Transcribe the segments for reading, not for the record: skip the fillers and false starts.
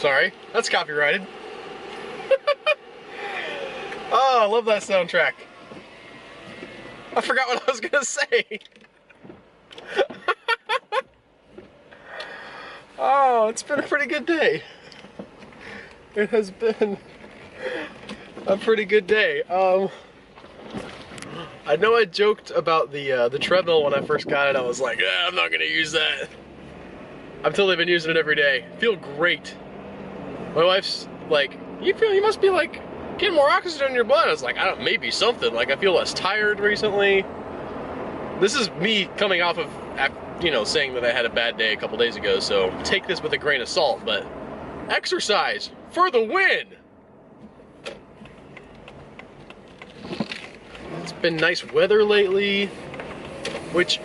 Sorry, that's copyrighted. Oh, I love that soundtrack. I forgot what I was gonna say. Oh, it's been a pretty good day. It has been a pretty good day. I know I joked about the treadmill when I first got it. I was like, I'm not gonna use that. I've totally been using it every day. I feel great. My wife's like, you must be like getting more oxygen in your blood. I was like, maybe something. Like I feel less tired recently. This is me coming off of, you know, saying that I had a bad day a couple days ago. So take this with a grain of salt. But exercise for the win. It's been nice weather lately, which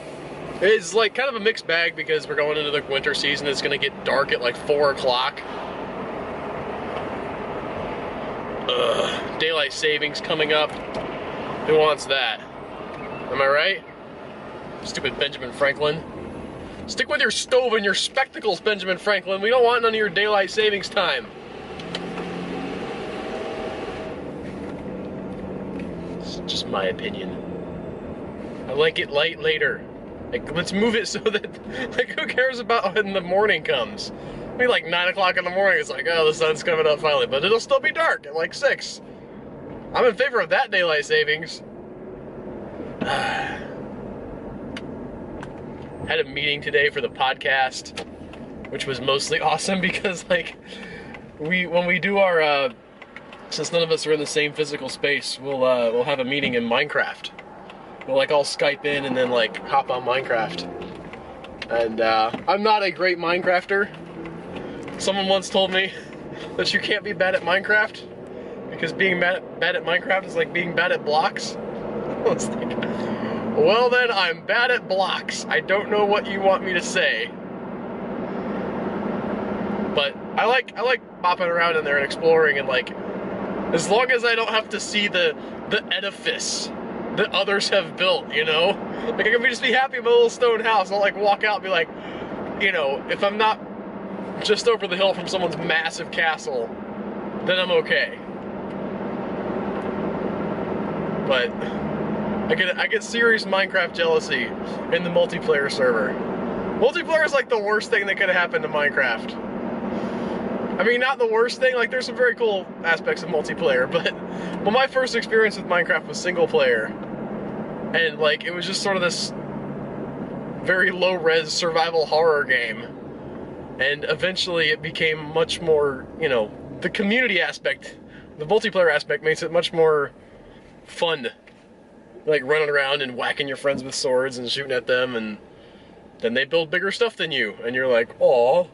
is like kind of a mixed bag because we're going into the winter season. It's gonna get dark at like 4 o'clock. Daylight savings coming up. Who wants that? Am I right? Stupid Benjamin Franklin. Stick with your stove and your spectacles, Benjamin Franklin. We don't want none of your daylight savings time. It's just my opinion. I like it light later. Like, let's move it so that, like, who cares about when the morning comes? It'll be like 9 o'clock in the morning, it's like, oh, the sun's coming up finally, but it'll still be dark at like 6. I'm in favor of that daylight savings. Had a meeting today for the podcast, which was mostly awesome because, like, when we do our, since none of us are in the same physical space, we'll have a meeting in Minecraft. We'll like all Skype in and then like hop on Minecraft. And I'm not a great Minecrafter. Someone once told me that you can't be bad at Minecraft because being bad at Minecraft is like being bad at blocks. I was like, well then, I'm bad at blocks. I don't know what you want me to say. But I like bopping around in there and exploring, and like, as long as I don't have to see the edifice that others have built, you know? Like, I can just be happy with a little stone house. I'll like walk out and be like, you know, if I'm not just over the hill from someone's massive castle, then I'm okay. But I get serious Minecraft jealousy in the multiplayer server. Multiplayer is like the worst thing that could have happened to Minecraft. I mean, not the worst thing, like there's some very cool aspects of multiplayer, but well, my first experience with Minecraft was single player. And like, it was just sort of this very low-res survival horror game. And eventually it became much more, you know, the community aspect, the multiplayer aspect makes it much more fun. Like running around and whacking your friends with swords and shooting at them, and then they build bigger stuff than you. And you're like, aw,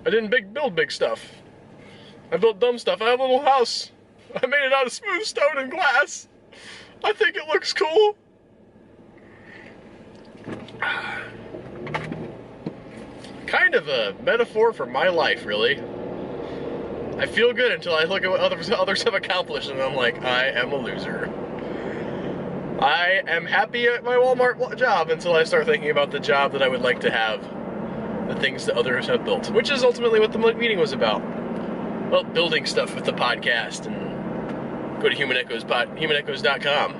I didn't build big stuff. I built dumb stuff. I have a little house. I made it out of smooth stone and glass. I think it looks cool. Kind of a metaphor for my life, really. I feel good until I look at what others have accomplished, and I'm like, I am a loser. I am happy at my Walmart job until I start thinking about the job that I would like to have. The things that others have built, which is ultimately what the meeting was about. Well, building stuff with the podcast, and go to humanechoes.com,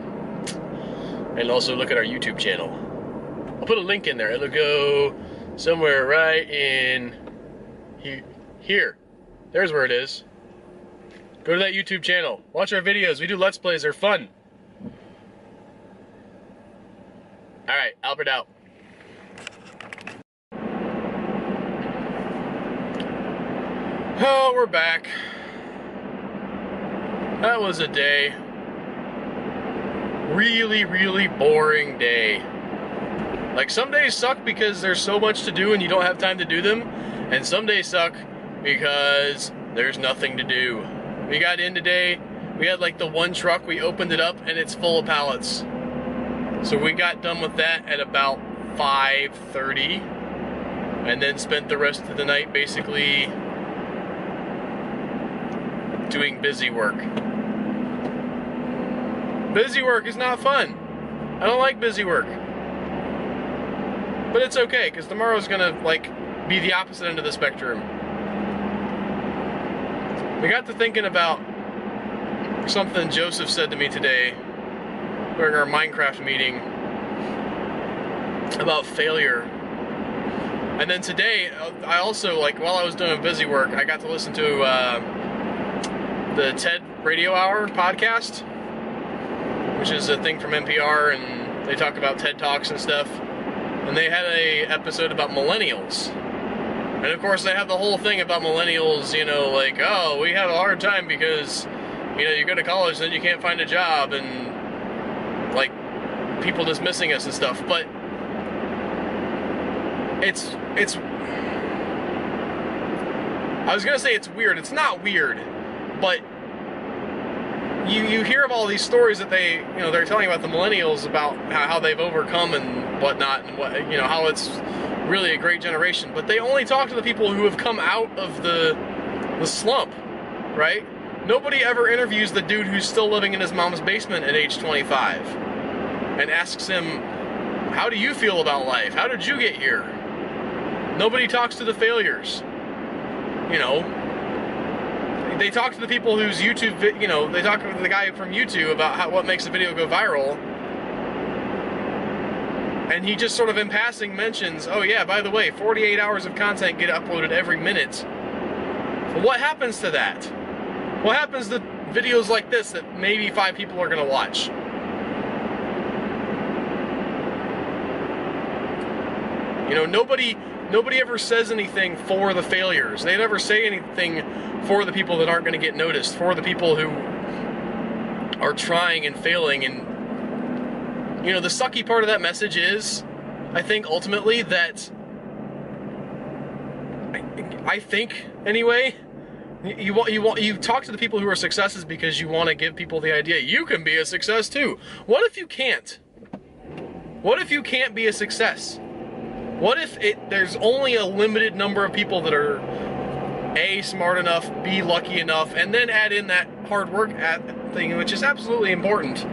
and also look at our YouTube channel. I'll put a link in there. It'll go somewhere right in here. There's where it is. Go to that YouTube channel. Watch our videos. We do Let's Plays. They're fun. Alright, Albert out. Oh, we're back. That was a day. Really, really boring day. Like, some days suck because there's so much to do and you don't have time to do them. And some days suck because there's nothing to do. We got in today. We had like the one truck. We opened it up and it's full of pallets. So we got done with that at about 5:30. And then spent the rest of the night basically doing busy work. Busy work is not fun. I don't like busy work. But it's okay, because tomorrow's gonna, like, be the opposite end of the spectrum. I got to thinking about something Joseph said to me today during our Minecraft meeting about failure. And then today, I also, like, while I was doing busy work, I got to listen to the TED Radio Hour podcast, which is a thing from NPR, and they talk about TED Talks and stuff. And they had a episode about millennials. And of course, they have the whole thing about millennials, you know, like, oh, we have a hard time because, you know, you go to college, then you can't find a job, and, like, people dismissing us and stuff. But it's I was gonna say it's weird. It's not weird, but you hear of all these stories that they're telling about the millennials, about how they've overcome and whatnot, and what, you know, how it's really a great generation. But they only talk to the people who have come out of the slump, right? Nobody ever interviews the dude who's still living in his mom's basement at age 25 and asks him, how do you feel about life? How did you get here? Nobody talks to the failures. You know, they talk to the people whose YouTube, you know, they talk to the guy from YouTube about what makes a video go viral. And he just sort of in passing mentions, oh yeah, by the way, 48 hours of content get uploaded every minute. Well, what happens to that? What happens to videos like this that maybe 5 people are going to watch? You know, nobody ever says anything for the failures. They never say anything for the people that aren't going to get noticed, for the people who are trying and failing. And, you know, the sucky part of that message is, I think, ultimately, that, I think, anyway, you talk to the people who are successes because you want to give people the idea, you can be a success too. What if you can't? What if you can't be a success? What if there's only a limited number of people that are A, smart enough, B, lucky enough, and then add in that hard work thing, which is absolutely important.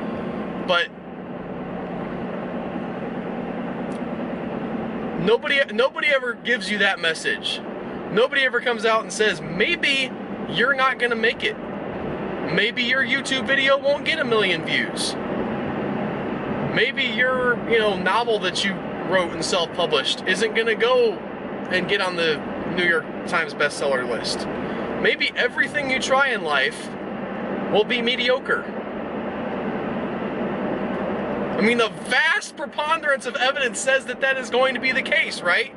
But nobody ever gives you that message. Nobody ever comes out and says, maybe you're not gonna make it. Maybe your YouTube video won't get 1 million views. Maybe your, you know, novel that you wrote and self-published isn't gonna go and get on the New York Times bestseller list. Maybe everything you try in life will be mediocre. I mean, the vast preponderance of evidence says that that is going to be the case, right?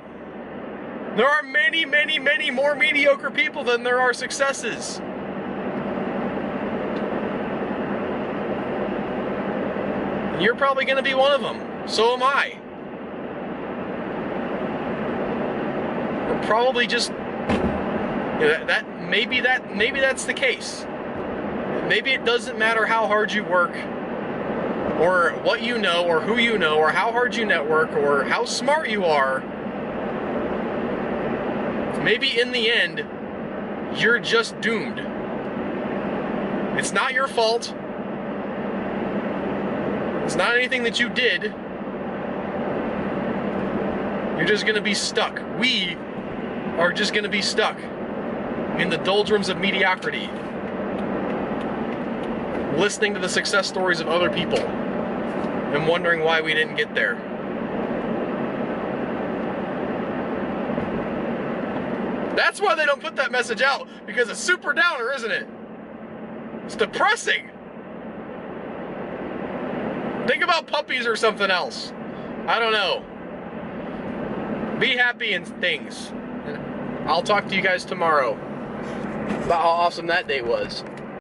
There are many, many, many more mediocre people than there are successes. You're probably going to be one of them. So am I. We're probably just, you know, maybe that's the case. Maybe it doesn't matter how hard you work, or what you know, or who you know, or how hard you network, or how smart you are. Maybe in the end, you're just doomed. It's not your fault. It's not anything that you did. You're just going to be stuck. We are just going to be stuck in the doldrums of mediocrity, listening to the success stories of other people and wondering why we didn't get there. That's why they don't put that message out, because it's super downer, isn't it? It's depressing. Think about puppies or something else. I don't know. Be happy in things. And I'll talk to you guys tomorrow about how awesome that day was.